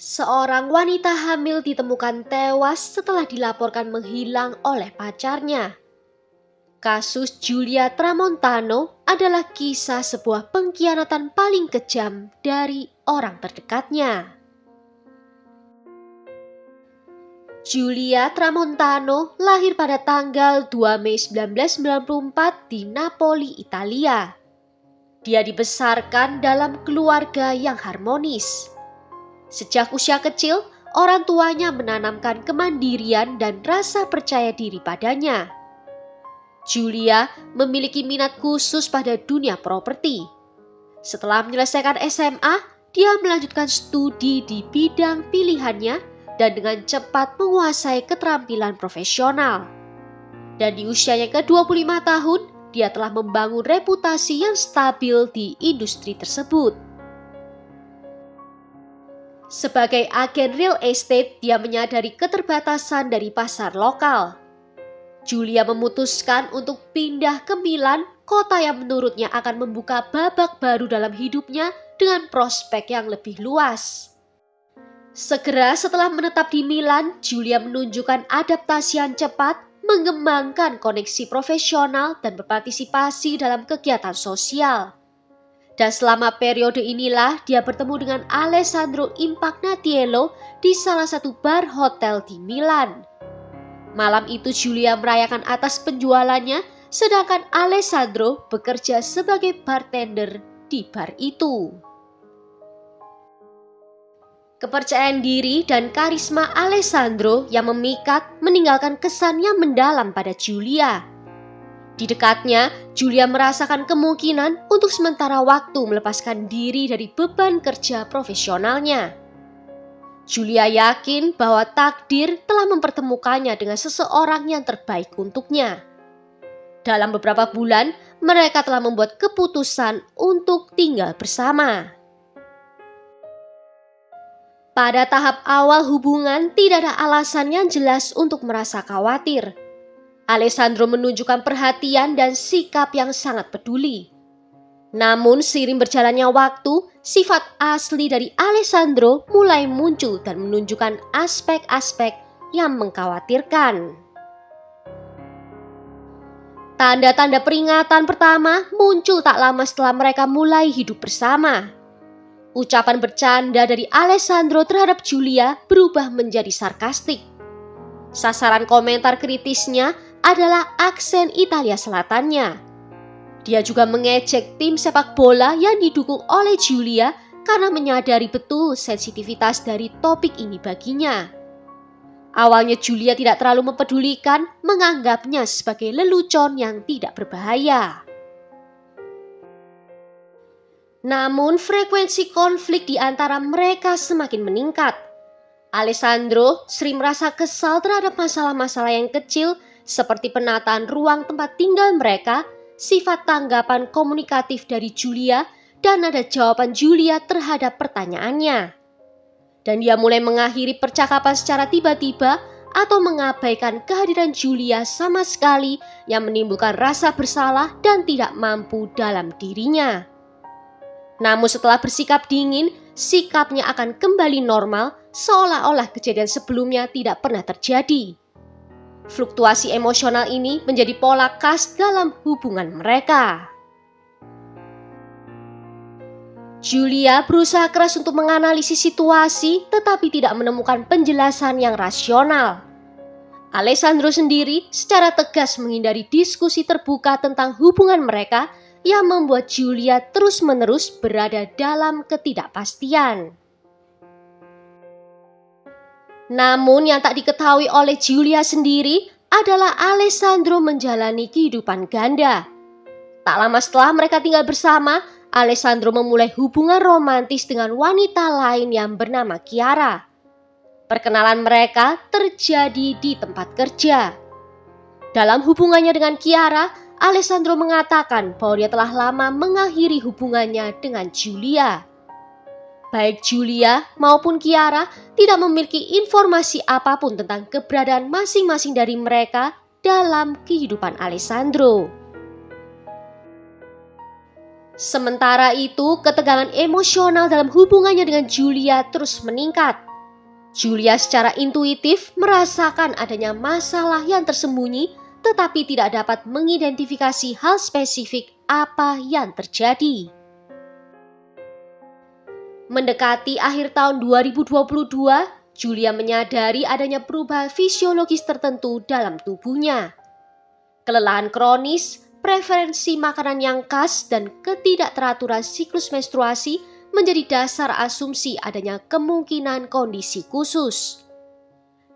Seorang wanita hamil ditemukan tewas setelah dilaporkan menghilang oleh pacarnya. Kasus Giulia Tramontano adalah kisah sebuah pengkhianatan paling kejam dari orang terdekatnya. Giulia Tramontano lahir pada tanggal 2 Mei 1994 di Napoli, Italia. Dia dibesarkan dalam keluarga yang harmonis. Sejak usia kecil, orang tuanya menanamkan kemandirian dan rasa percaya diri padanya. Giulia memiliki minat khusus pada dunia properti. Setelah menyelesaikan SMA, dia melanjutkan studi di bidang pilihannya dan dengan cepat menguasai keterampilan profesional. Dan di usianya ke-25 tahun, dia telah membangun reputasi yang stabil di industri tersebut. Sebagai agen real estate, dia menyadari keterbatasan dari pasar lokal. Giulia memutuskan untuk pindah ke Milan, kota yang menurutnya akan membuka babak baru dalam hidupnya dengan prospek yang lebih luas. Segera setelah menetap di Milan, Giulia menunjukkan adaptasi yang cepat, mengembangkan koneksi profesional dan berpartisipasi dalam kegiatan sosial. Dan selama periode inilah dia bertemu dengan Alessandro Impagnatiello di salah satu bar hotel di Milan. Malam itu Giulia merayakan atas penjualannya, sedangkan Alessandro bekerja sebagai bartender di bar itu. Kepercayaan diri dan karisma Alessandro yang memikat meninggalkan kesan yang mendalam pada Giulia. Di dekatnya, Giulia merasakan kemungkinan untuk sementara waktu melepaskan diri dari beban kerja profesionalnya. Giulia yakin bahwa takdir telah mempertemukannya dengan seseorang yang terbaik untuknya. Dalam beberapa bulan, mereka telah membuat keputusan untuk tinggal bersama. Pada tahap awal hubungan, tidak ada alasan yang jelas untuk merasa khawatir. Alessandro menunjukkan perhatian dan sikap yang sangat peduli. Namun seiring berjalannya waktu, sifat asli dari Alessandro mulai muncul dan menunjukkan aspek-aspek yang mengkhawatirkan. Tanda-tanda peringatan pertama muncul tak lama setelah mereka mulai hidup bersama. Ucapan bercanda dari Alessandro terhadap Giulia berubah menjadi sarkastik. Sasaran komentar kritisnya adalah aksen Italia Selatannya. Dia juga mengejek tim sepak bola yang didukung oleh Giulia karena menyadari betul sensitivitas dari topik ini baginya. Awalnya Giulia tidak terlalu mempedulikan, menganggapnya sebagai lelucon yang tidak berbahaya. Namun frekuensi konflik di antara mereka semakin meningkat. Alessandro sering merasa kesal terhadap masalah-masalah yang kecil seperti penataan ruang tempat tinggal mereka, sifat tanggapan komunikatif dari Giulia, dan nada jawaban Giulia terhadap pertanyaannya. Dan dia mulai mengakhiri percakapan secara tiba-tiba atau mengabaikan kehadiran Giulia sama sekali yang menimbulkan rasa bersalah dan tidak mampu dalam dirinya. Namun setelah bersikap dingin, sikapnya akan kembali normal seolah-olah kejadian sebelumnya tidak pernah terjadi. Fluktuasi emosional ini menjadi pola khas dalam hubungan mereka. Giulia berusaha keras untuk menganalisis situasi tetapi tidak menemukan penjelasan yang rasional. Alessandro sendiri secara tegas menghindari diskusi terbuka tentang hubungan mereka yang membuat Giulia terus-menerus berada dalam ketidakpastian. Namun yang tak diketahui oleh Giulia sendiri adalah Alessandro menjalani kehidupan ganda. Tak lama setelah mereka tinggal bersama, Alessandro memulai hubungan romantis dengan wanita lain yang bernama Chiara. Perkenalan mereka terjadi di tempat kerja. Dalam hubungannya dengan Chiara, Alessandro mengatakan bahwa dia telah lama mengakhiri hubungannya dengan Giulia. Baik Giulia maupun Chiara tidak memiliki informasi apapun tentang keberadaan masing-masing dari mereka dalam kehidupan Alessandro. Sementara itu, ketegangan emosional dalam hubungannya dengan Giulia terus meningkat. Julia secara intuitif merasakan adanya masalah yang tersembunyi, tetapi tidak dapat mengidentifikasi hal spesifik apa yang terjadi. Mendekati akhir tahun 2022, Julia menyadari adanya perubahan fisiologis tertentu dalam tubuhnya. Kelelahan kronis, preferensi makanan yang khas, dan ketidakteraturan siklus menstruasi menjadi dasar asumsi adanya kemungkinan kondisi khusus.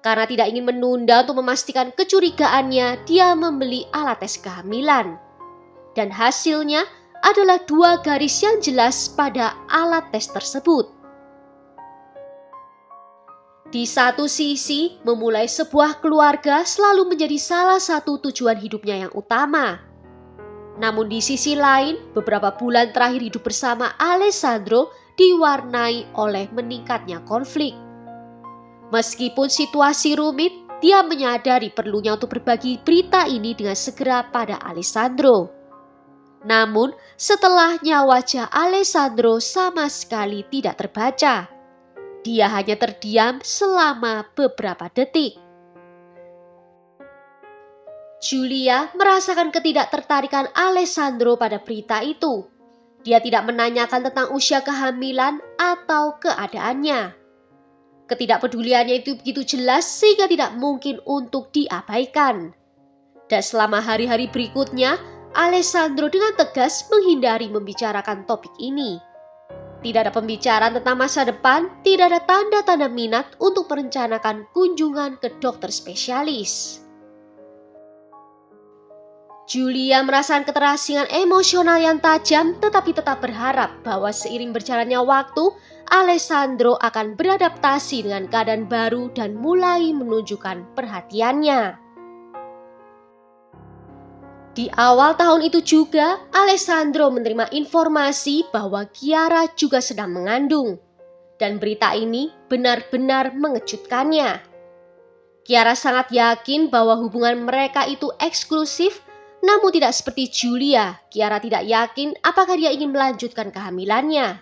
Karena tidak ingin menunda untuk memastikan kecurigaannya, dia membeli alat tes kehamilan. Dan hasilnya adalah 2 garis yang jelas pada alat tes tersebut. Di satu sisi, memulai sebuah keluarga selalu menjadi salah satu tujuan hidupnya yang utama. Namun di sisi lain, beberapa bulan terakhir hidup bersama Alessandro diwarnai oleh meningkatnya konflik. Meskipun situasi rumit, dia menyadari perlunya untuk berbagi berita ini dengan segera pada Alessandro. Namun, setelahnya wajah Alessandro sama sekali tidak terbaca. Dia hanya terdiam selama beberapa detik. Julia merasakan ketidaktertarikan Alessandro pada berita itu. Dia tidak menanyakan tentang usia kehamilan atau keadaannya. Ketidakpeduliannya itu begitu jelas sehingga tidak mungkin untuk diabaikan. Dan selama hari-hari berikutnya, Alessandro dengan tegas menghindari membicarakan topik ini. Tidak ada pembicaraan tentang masa depan, tidak ada tanda-tanda minat untuk merencanakan kunjungan ke dokter spesialis. Julia merasakan keterasingan emosional yang tajam, tetapi tetap berharap bahwa seiring berjalannya waktu, Alessandro akan beradaptasi dengan keadaan baru dan mulai menunjukkan perhatiannya. Di awal tahun itu juga, Alessandro menerima informasi bahwa Chiara juga sedang mengandung. Dan berita ini benar-benar mengejutkannya. Chiara sangat yakin bahwa hubungan mereka itu eksklusif. Namun tidak seperti Julia, Chiara tidak yakin apakah dia ingin melanjutkan kehamilannya.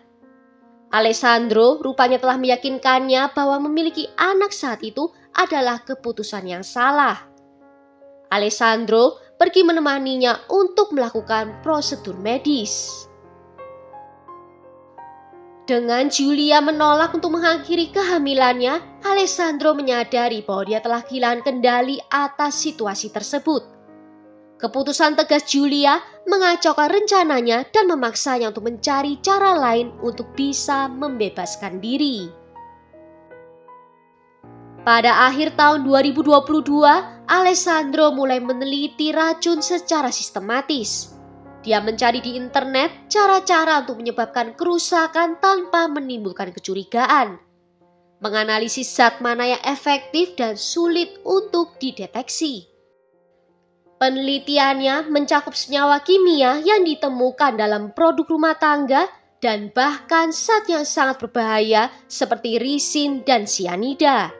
Alessandro rupanya telah meyakinkannya bahwa memiliki anak saat itu adalah keputusan yang salah. Alessandro pergi menemaninya untuk melakukan prosedur medis. Dengan Julia menolak untuk mengakhiri kehamilannya, Alessandro menyadari bahwa dia telah kehilangan kendali atas situasi tersebut. Keputusan tegas Julia mengacaukan rencananya dan memaksanya untuk mencari cara lain untuk bisa membebaskan diri. Pada akhir tahun 2022, Alessandro mulai meneliti racun secara sistematis. Dia mencari di internet cara-cara untuk menyebabkan kerusakan tanpa menimbulkan kecurigaan. Menganalisis zat mana yang efektif dan sulit untuk dideteksi. Penelitiannya mencakup senyawa kimia yang ditemukan dalam produk rumah tangga dan bahkan zat yang sangat berbahaya seperti risin dan sianida.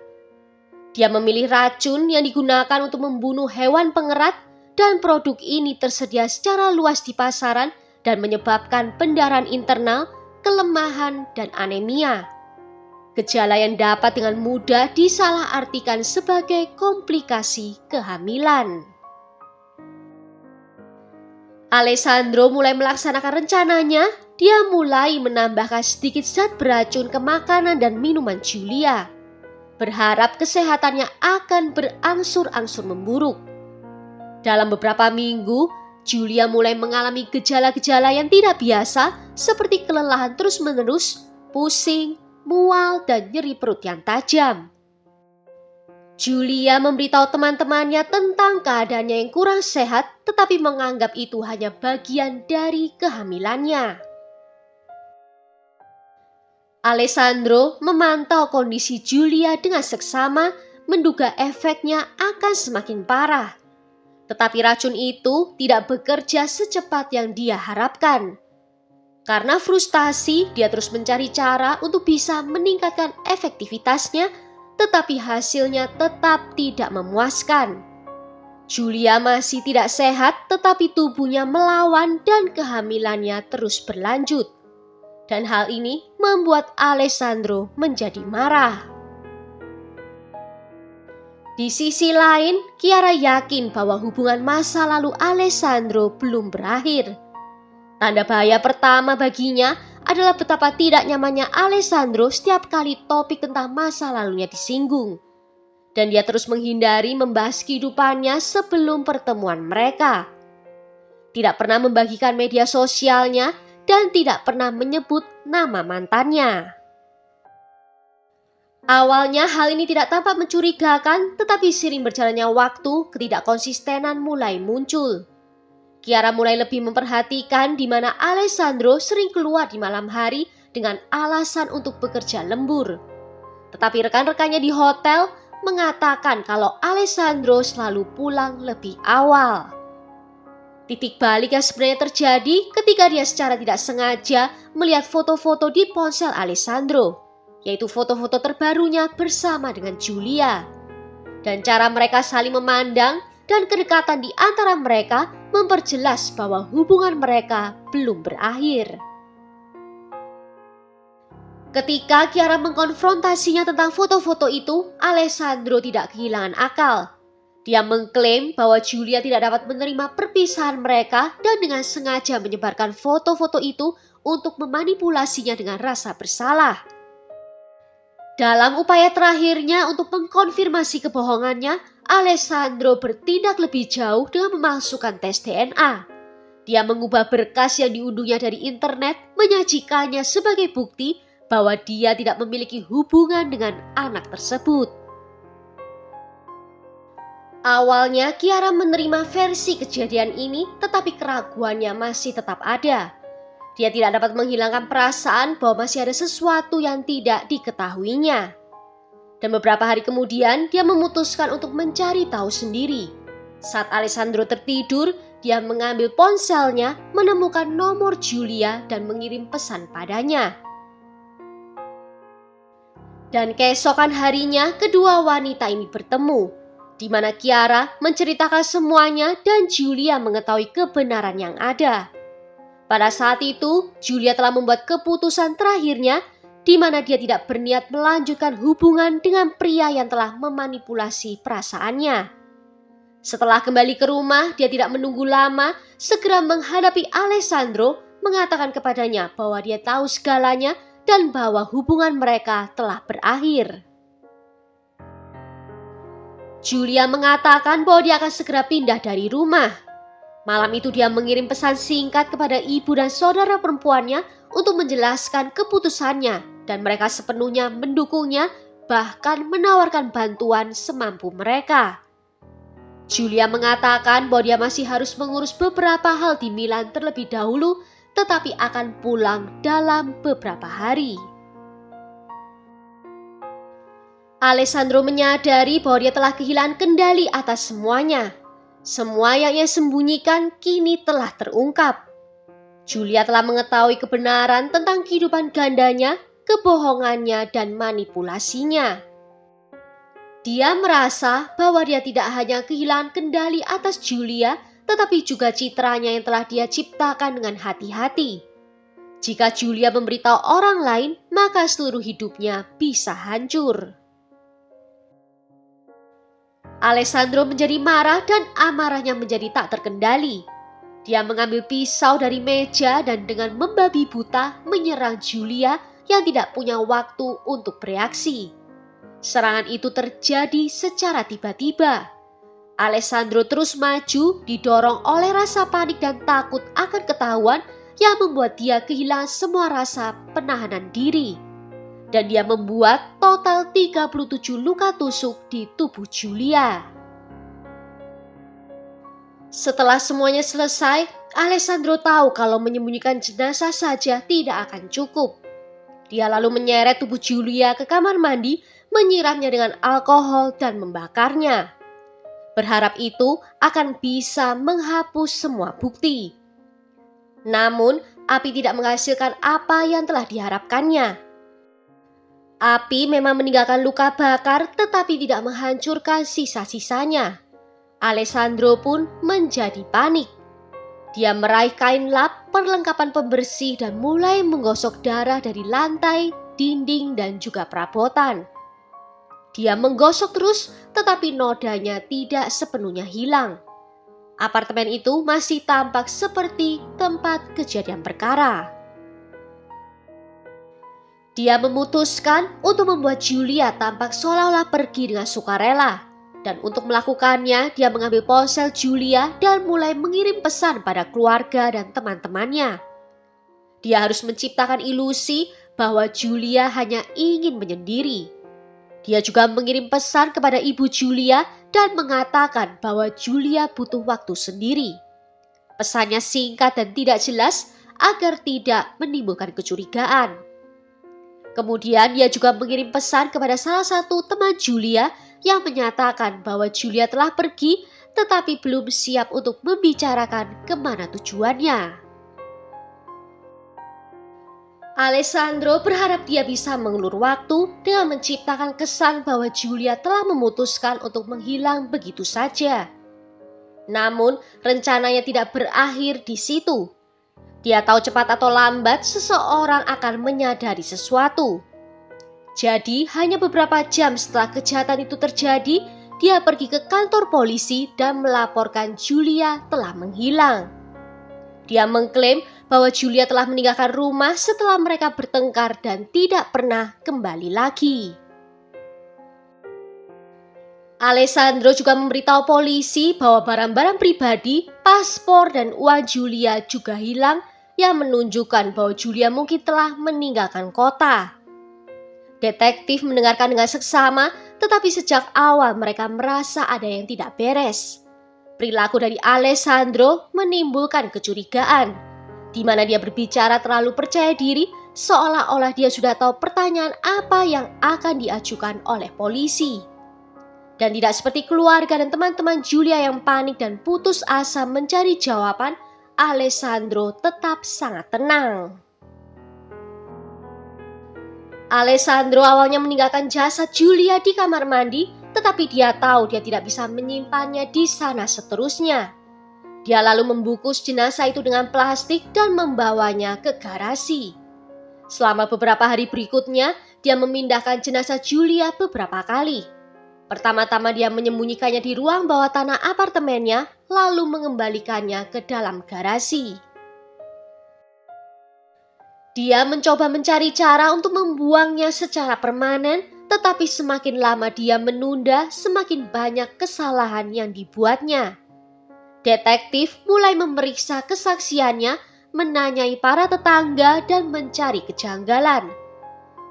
Dia memilih racun yang digunakan untuk membunuh hewan pengerat dan produk ini tersedia secara luas di pasaran dan menyebabkan pendarahan internal, kelemahan, dan anemia. Gejala yang dapat dengan mudah disalahartikan sebagai komplikasi kehamilan. Alessandro mulai melaksanakan rencananya. Dia mulai menambahkan sedikit zat beracun ke makanan dan minuman Julia, berharap kesehatannya akan berangsur-angsur memburuk. Dalam beberapa minggu, Julia mulai mengalami gejala-gejala yang tidak biasa seperti kelelahan terus-menerus, pusing, mual, dan nyeri perut yang tajam. Julia memberitahu teman-temannya tentang keadaannya yang kurang sehat, tetapi menganggap itu hanya bagian dari kehamilannya. Alessandro memantau kondisi Julia dengan seksama, menduga efeknya akan semakin parah. Tetapi racun itu tidak bekerja secepat yang dia harapkan. Karena frustasi, dia terus mencari cara untuk bisa meningkatkan efektivitasnya, tetapi hasilnya tetap tidak memuaskan. Julia masih tidak sehat, tetapi tubuhnya melawan dan kehamilannya terus berlanjut. Dan hal ini membuat Alessandro menjadi marah. Di sisi lain, Chiara yakin bahwa hubungan masa lalu Alessandro belum berakhir. Tanda bahaya pertama baginya adalah betapa tidak nyamannya Alessandro setiap kali topik tentang masa lalunya disinggung. Dan dia terus menghindari membahas kehidupannya sebelum pertemuan mereka. Tidak pernah membagikan media sosialnya dan tidak pernah menyebut nama mantannya. Awalnya hal ini tidak tampak mencurigakan, tetapi seiring berjalannya waktu, ketidakkonsistenan mulai muncul. Chiara mulai lebih memperhatikan di mana Alessandro sering keluar di malam hari dengan alasan untuk bekerja lembur. Tetapi rekan-rekannya di hotel mengatakan kalau Alessandro selalu pulang lebih awal. Titik balik yang sebenarnya terjadi ketika dia secara tidak sengaja melihat foto-foto di ponsel Alessandro, yaitu foto-foto terbarunya bersama dengan Giulia. Dan cara mereka saling memandang dan kedekatan di antara mereka memperjelas bahwa hubungan mereka belum berakhir. Ketika Chiara mengkonfrontasinya tentang foto-foto itu, Alessandro tidak kehilangan akal. Dia mengklaim bahwa Giulia tidak dapat menerima perpisahan mereka dan dengan sengaja menyebarkan foto-foto itu untuk memanipulasinya dengan rasa bersalah. Dalam upaya terakhirnya untuk mengkonfirmasi kebohongannya, Alessandro bertindak lebih jauh dengan memalsukan tes DNA. Dia mengubah berkas yang diunduhnya dari internet, menyajikannya sebagai bukti bahwa dia tidak memiliki hubungan dengan anak tersebut. Awalnya Chiara menerima versi kejadian ini, tetapi keraguannya masih tetap ada. Dia tidak dapat menghilangkan perasaan bahwa masih ada sesuatu yang tidak diketahuinya. Dan beberapa hari kemudian dia memutuskan untuk mencari tahu sendiri. Saat Alessandro tertidur, dia mengambil ponselnya, menemukan nomor Giulia dan mengirim pesan padanya. Dan keesokan harinya kedua wanita ini bertemu, di mana Chiara menceritakan semuanya dan Giulia mengetahui kebenaran yang ada. Pada saat itu, Giulia telah membuat keputusan terakhirnya di mana dia tidak berniat melanjutkan hubungan dengan pria yang telah memanipulasi perasaannya. Setelah kembali ke rumah, dia tidak menunggu lama, segera menghadapi Alessandro, mengatakan kepadanya bahwa dia tahu segalanya dan bahwa hubungan mereka telah berakhir. Giulia mengatakan bahwa dia akan segera pindah dari rumah. Malam itu dia mengirim pesan singkat kepada ibu dan saudara perempuannya untuk menjelaskan keputusannya dan mereka sepenuhnya mendukungnya, bahkan menawarkan bantuan semampu mereka. Giulia mengatakan bahwa dia masih harus mengurus beberapa hal di Milan terlebih dahulu, tetapi akan pulang dalam beberapa hari. Alessandro menyadari bahwa dia telah kehilangan kendali atas semuanya. Semua yang ia sembunyikan kini telah terungkap. Giulia telah mengetahui kebenaran tentang kehidupan gandanya, kebohongannya, dan manipulasinya. Dia merasa bahwa dia tidak hanya kehilangan kendali atas Giulia, tetapi juga citranya yang telah dia ciptakan dengan hati-hati. Jika Giulia memberitahu orang lain, maka seluruh hidupnya bisa hancur. Alessandro menjadi marah dan amarahnya menjadi tak terkendali. Dia mengambil pisau dari meja dan dengan membabi buta menyerang Giulia yang tidak punya waktu untuk bereaksi. Serangan itu terjadi secara tiba-tiba. Alessandro terus maju, didorong oleh rasa panik dan takut akan ketahuan yang membuat dia kehilangan semua rasa penahanan diri. Dan dia membuat total 37 luka tusuk di tubuh Giulia. Setelah semuanya selesai, Alessandro tahu kalau menyembunyikan jenazah saja tidak akan cukup. Dia lalu menyeret tubuh Giulia ke kamar mandi, menyiramnya dengan alkohol dan membakarnya. Berharap itu akan bisa menghapus semua bukti. Namun, api tidak menghasilkan apa yang telah diharapkannya. Api memang meninggalkan luka bakar tetapi tidak menghancurkan sisa-sisanya. Alessandro pun menjadi panik. Dia meraih kain lap, perlengkapan pembersih dan mulai menggosok darah dari lantai, dinding dan juga perabotan. Dia menggosok terus, tetapi nodanya tidak sepenuhnya hilang. Apartemen itu masih tampak seperti tempat kejadian perkara. Dia memutuskan untuk membuat Julia tampak seolah-olah pergi dengan sukarela. Dan untuk melakukannya, dia mengambil ponsel Julia dan mulai mengirim pesan pada keluarga dan teman-temannya. Dia harus menciptakan ilusi bahwa Julia hanya ingin menyendiri. Dia juga mengirim pesan kepada ibu Julia dan mengatakan bahwa Julia butuh waktu sendiri. Pesannya singkat dan tidak jelas agar tidak menimbulkan kecurigaan. Kemudian dia juga mengirim pesan kepada salah satu teman Julia yang menyatakan bahwa Julia telah pergi tetapi belum siap untuk membicarakan kemana tujuannya. Alessandro berharap dia bisa mengulur waktu dengan menciptakan kesan bahwa Julia telah memutuskan untuk menghilang begitu saja. Namun, rencananya tidak berakhir di situ. Dia tahu cepat atau lambat seseorang akan menyadari sesuatu. Jadi, hanya beberapa jam setelah kejahatan itu terjadi, dia pergi ke kantor polisi dan melaporkan Julia telah menghilang. Dia mengklaim bahwa Julia telah meninggalkan rumah setelah mereka bertengkar dan tidak pernah kembali lagi. Alessandro juga memberitahu polisi bahwa barang-barang pribadi, paspor, dan uang Julia juga hilang yang menunjukkan bahwa Julia mungkin telah meninggalkan kota. Detektif mendengarkan dengan seksama, tetapi sejak awal mereka merasa ada yang tidak beres. Perilaku dari Alessandro menimbulkan kecurigaan, di mana dia berbicara terlalu percaya diri seolah-olah dia sudah tahu pertanyaan apa yang akan diajukan oleh polisi. Dan tidak seperti keluarga dan teman-teman Julia yang panik dan putus asa mencari jawaban, Alessandro tetap sangat tenang. Alessandro awalnya meninggalkan jasad Julia di kamar mandi, tetapi dia tahu dia tidak bisa menyimpannya di sana seterusnya. Dia lalu membungkus jenazah itu dengan plastik dan membawanya ke garasi. Selama beberapa hari berikutnya, dia memindahkan jenazah Julia beberapa kali. Pertama-tama dia menyembunyikannya di ruang bawah tanah apartemennya, lalu mengembalikannya ke dalam garasi. Dia mencoba mencari cara untuk membuangnya secara permanen, tetapi semakin lama dia menunda, semakin banyak kesalahan yang dibuatnya. Detektif mulai memeriksa kesaksiannya, menanyai para tetangga dan mencari kejanggalan.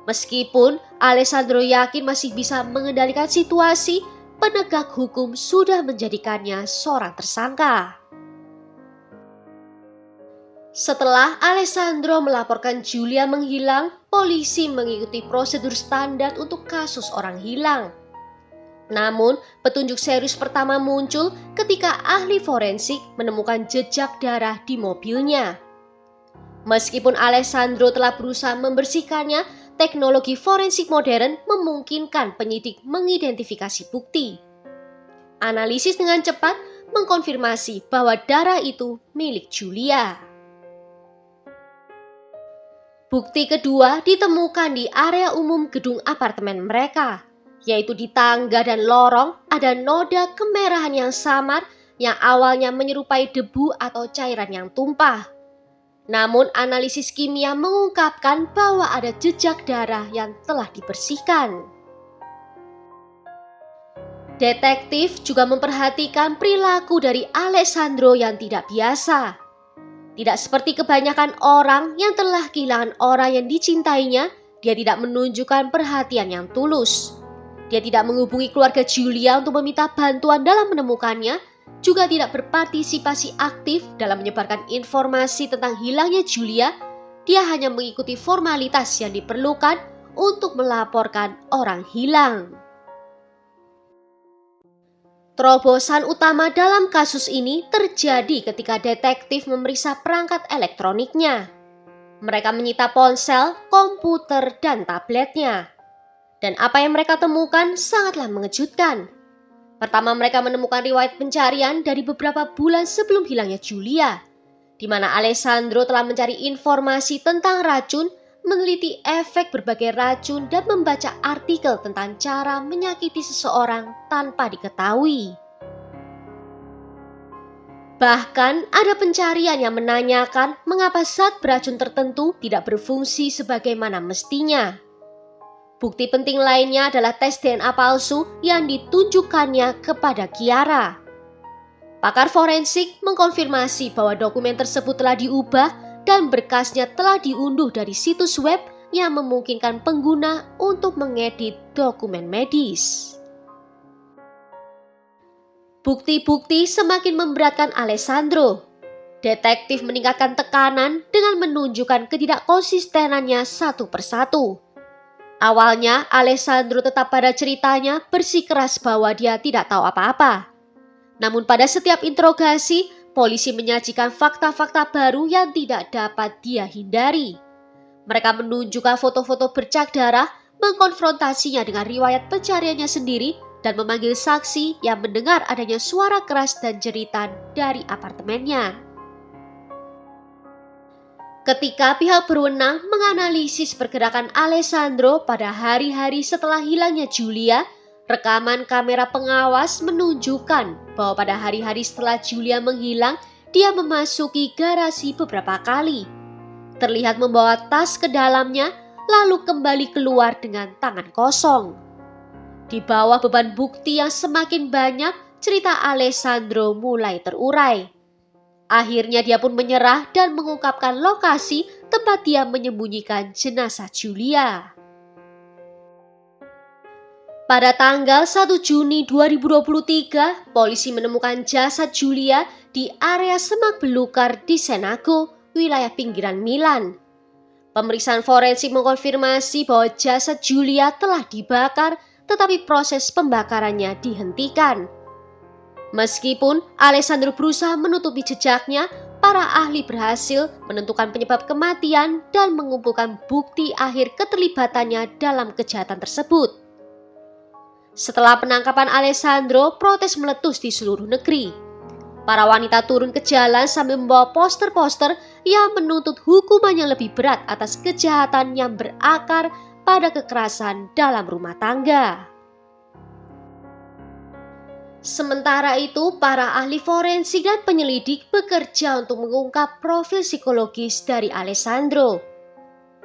Meskipun Alessandro yakin masih bisa mengendalikan situasi, penegak hukum sudah menjadikannya seorang tersangka. Setelah Alessandro melaporkan Julia menghilang, polisi mengikuti prosedur standar untuk kasus orang hilang. Namun, petunjuk serius pertama muncul ketika ahli forensik menemukan jejak darah di mobilnya. Meskipun Alessandro telah berusaha membersihkannya, teknologi forensik modern memungkinkan penyidik mengidentifikasi bukti. Analisis dengan cepat mengkonfirmasi bahwa darah itu milik Julia. Bukti kedua ditemukan di area umum gedung apartemen mereka, yaitu di tangga dan lorong ada noda kemerahan yang samar yang awalnya menyerupai debu atau cairan yang tumpah. Namun analisis kimia mengungkapkan bahwa ada jejak darah yang telah dibersihkan. Detektif juga memperhatikan perilaku dari Alessandro yang tidak biasa. Tidak seperti kebanyakan orang yang telah kehilangan orang yang dicintainya, dia tidak menunjukkan perhatian yang tulus. Dia tidak menghubungi keluarga Julia untuk meminta bantuan dalam menemukannya, juga tidak berpartisipasi aktif dalam menyebarkan informasi tentang hilangnya Julia. Dia hanya mengikuti formalitas yang diperlukan untuk melaporkan orang hilang. Terobosan utama dalam kasus ini terjadi ketika detektif memeriksa perangkat elektroniknya. Mereka menyita ponsel, komputer, dan tabletnya. Dan apa yang mereka temukan sangatlah mengejutkan. Pertama, mereka menemukan riwayat pencarian dari beberapa bulan sebelum hilangnya Julia, di mana Alessandro telah mencari informasi tentang racun, meneliti efek berbagai racun dan membaca artikel tentang cara menyakiti seseorang tanpa diketahui. Bahkan ada pencarian yang menanyakan mengapa zat beracun tertentu tidak berfungsi sebagaimana mestinya. Bukti penting lainnya adalah tes DNA palsu yang ditunjukkannya kepada Kiara. Pakar forensik mengkonfirmasi bahwa dokumen tersebut telah diubah dan berkasnya telah diunduh dari situs web yang memungkinkan pengguna untuk mengedit dokumen medis. Bukti-bukti semakin memberatkan Alessandro. Detektif meningkatkan tekanan dengan menunjukkan ketidakkonsistenannya satu persatu. Awalnya, Alessandro tetap pada ceritanya bersikeras bahwa dia tidak tahu apa-apa. Namun pada setiap interogasi, polisi menyajikan fakta-fakta baru yang tidak dapat dia hindari. Mereka menunjukkan foto-foto bercak darah, mengkonfrontasinya dengan riwayat pencariannya sendiri, dan memanggil saksi yang mendengar adanya suara keras dan jeritan dari apartemennya. Ketika pihak berwenang menganalisis pergerakan Alessandro pada hari-hari setelah hilangnya Giulia, rekaman kamera pengawas menunjukkan bahwa pada hari-hari setelah Giulia menghilang, dia memasuki garasi beberapa kali. Terlihat membawa tas ke dalamnya, lalu kembali keluar dengan tangan kosong. Di bawah beban bukti yang semakin banyak, cerita Alessandro mulai terurai. Akhirnya dia pun menyerah dan mengungkapkan lokasi tempat dia menyembunyikan jenazah Giulia. Pada tanggal 1 Juni 2023, polisi menemukan jasad Giulia di area semak belukar di Senago, wilayah pinggiran Milan. Pemeriksaan forensik mengkonfirmasi bahwa jasad Giulia telah dibakar, tetapi proses pembakarannya dihentikan. Meskipun Alessandro berusaha menutupi jejaknya, para ahli berhasil menentukan penyebab kematian dan mengumpulkan bukti akhir keterlibatannya dalam kejahatan tersebut. Setelah penangkapan Alessandro, protes meletus di seluruh negeri. Para wanita turun ke jalan sambil membawa poster-poster yang menuntut hukuman yang lebih berat atas kejahatan yang berakar pada kekerasan dalam rumah tangga. Sementara itu, para ahli forensik dan penyelidik bekerja untuk mengungkap profil psikologis dari Alessandro.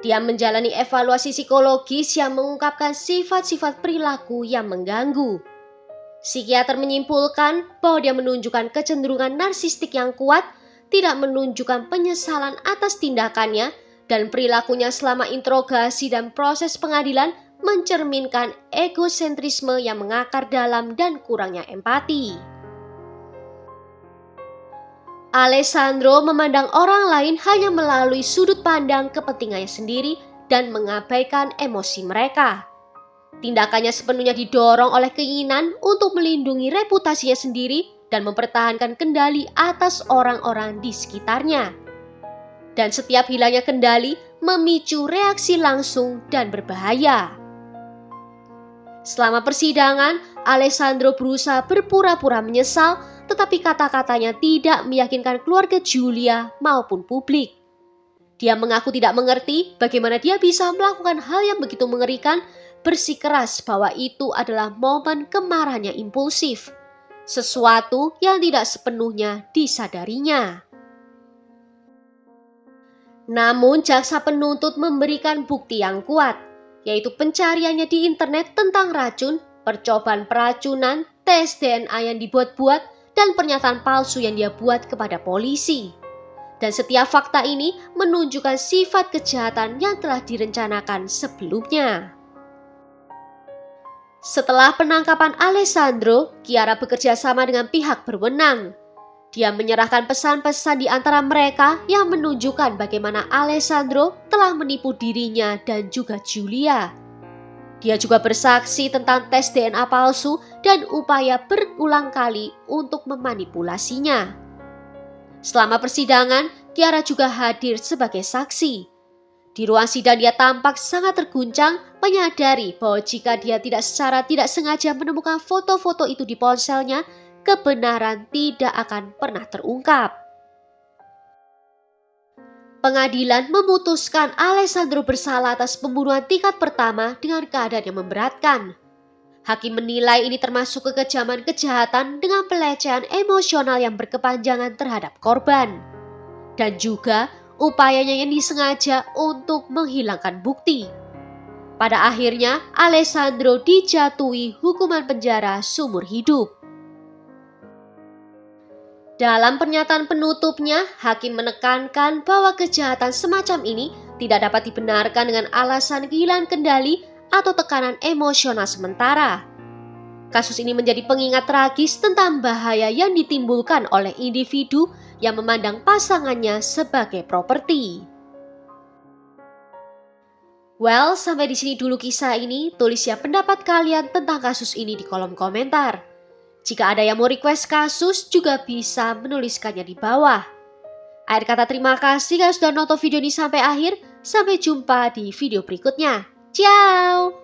Dia menjalani evaluasi psikologis yang mengungkapkan sifat-sifat perilaku yang mengganggu. Psikiater menyimpulkan bahwa dia menunjukkan kecenderungan narsistik yang kuat, tidak menunjukkan penyesalan atas tindakannya, dan perilakunya selama interogasi dan proses pengadilan mencerminkan egosentrisme yang mengakar dalam dan kurangnya empati. Alessandro memandang orang lain hanya melalui sudut pandang kepentingannya sendiri dan mengabaikan emosi mereka. Tindakannya sepenuhnya didorong oleh keinginan untuk melindungi reputasinya sendiri dan mempertahankan kendali atas orang-orang di sekitarnya. Dan setiap hilangnya kendali memicu reaksi langsung dan berbahaya. Selama persidangan, Alessandro berusaha berpura-pura menyesal, tetapi kata-katanya tidak meyakinkan keluarga Giulia maupun publik. Dia mengaku tidak mengerti bagaimana dia bisa melakukan hal yang begitu mengerikan, bersikeras bahwa itu adalah momen kemarahan yang impulsif, sesuatu yang tidak sepenuhnya disadarinya. Namun jaksa penuntut memberikan bukti yang kuat, yaitu pencariannya di internet tentang racun, percobaan peracunan, tes DNA yang dibuat-buat, dan pernyataan palsu yang dia buat kepada polisi. Dan setiap fakta ini menunjukkan sifat kejahatan yang telah direncanakan sebelumnya. Setelah penangkapan Alessandro, Chiara bekerja sama dengan pihak berwenang. Dia menyerahkan pesan-pesan di antara mereka yang menunjukkan bagaimana Alessandro telah menipu dirinya dan juga Giulia. Dia juga bersaksi tentang tes DNA palsu dan upaya berulang kali untuk memanipulasinya. Selama persidangan, Chiara juga hadir sebagai saksi. Di ruang sidang dia tampak sangat terguncang, menyadari bahwa jika dia secara tidak sengaja menemukan foto-foto itu di ponselnya, kebenaran tidak akan pernah terungkap. Pengadilan memutuskan Alessandro bersalah atas pembunuhan tingkat pertama dengan keadaan yang memberatkan. Hakim menilai ini termasuk kekejaman kejahatan dengan pelecehan emosional yang berkepanjangan terhadap korban. Dan juga upayanya yang disengaja untuk menghilangkan bukti. Pada akhirnya, Alessandro dijatuhi hukuman penjara seumur hidup. Dalam pernyataan penutupnya, hakim menekankan bahwa kejahatan semacam ini tidak dapat dibenarkan dengan alasan kehilangan kendali atau tekanan emosional sementara. Kasus ini menjadi pengingat tragis tentang bahaya yang ditimbulkan oleh individu yang memandang pasangannya sebagai properti. Well, sampai di sini dulu kisah ini. Tulis ya pendapat kalian tentang kasus ini di kolom komentar. Jika ada yang mau request kasus, juga bisa menuliskannya di bawah. Akhir kata terima kasih karena sudah nonton video ini sampai akhir. Sampai jumpa di video berikutnya. Ciao!